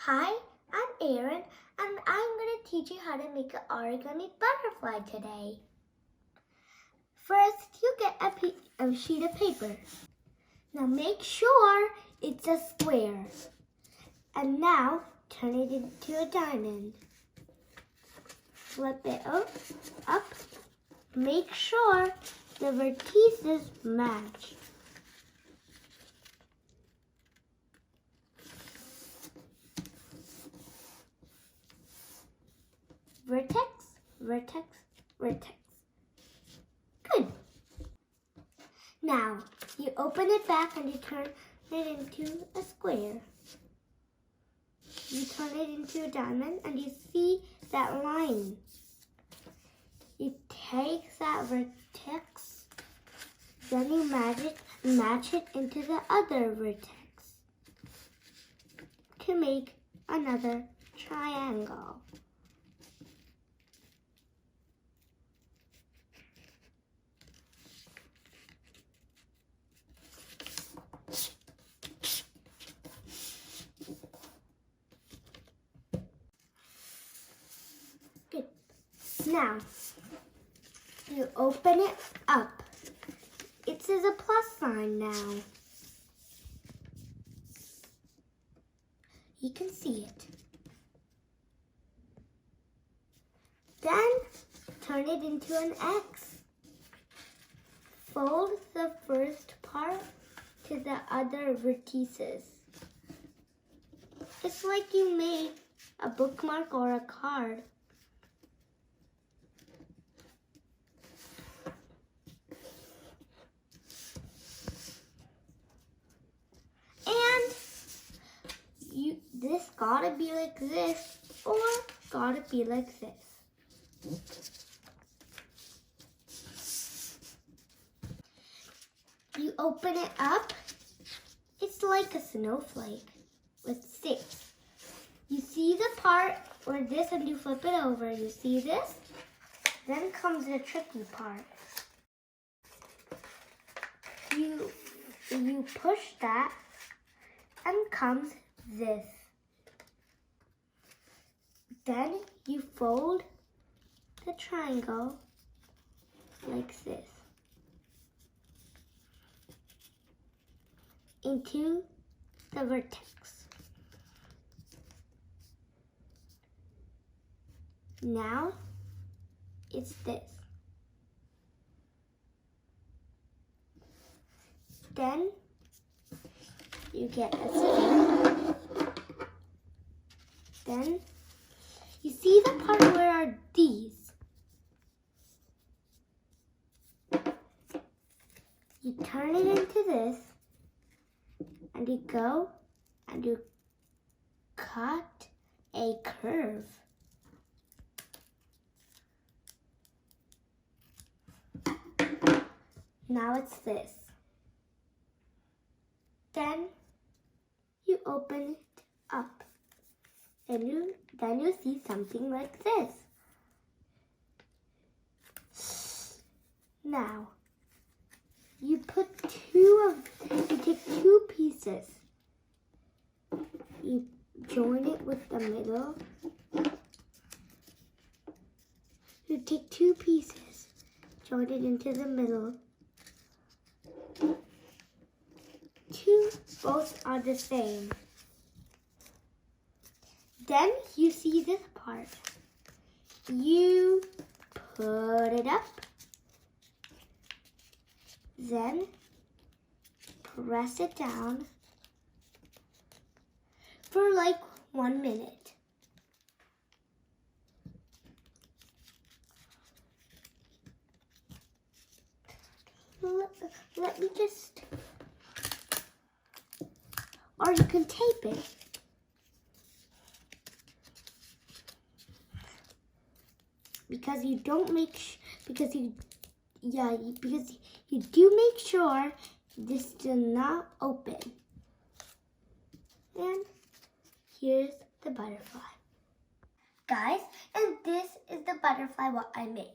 Hi, I'm Aaron and I'm going to teach you how to make an origami butterfly today. First, you get a sheet of paper. Now make sure it's a square. And now turn it into a diamond. Flip it up. Make sure the vertices match. Vertex, vertex, vertex. Good. Now, you open it back and you turn it into a square. You turn it into a diamond and you see that line. You take that vertex, then you match it into the other vertex to make another triangle. Good. Now, you open it up. It says a plus sign now. You can see it. Then, turn it into an X. Fold the first part to the other vertices. It's like you made a bookmark or a card. This gotta be like this or gotta be like this. You open it up, it's like a snowflake with 6. You see the part where this and you flip it over, you see this? Then comes the tricky part. You push that and comes this. Then you fold the triangle like this into the vertex. Now it's this. Then you get a scissors. Then you see the part where are these. You turn it into this and you go and you cut a curve. Now it's this. Then you open it up. And then you see something like this. Now, you take 2 pieces. You join it with the middle. You take 2 pieces, join it into the middle. 2, both are the same. Then you see this part. You put it up. Then press it down for like 1 minute. Let me just, or you can tape it. Because you don't make, because you do make sure this does not open. And here's the butterfly. Guys, and this is the butterfly what I made.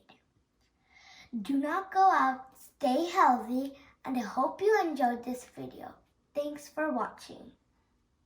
Do not go out, stay healthy, and I hope you enjoyed this video. Thanks for watching.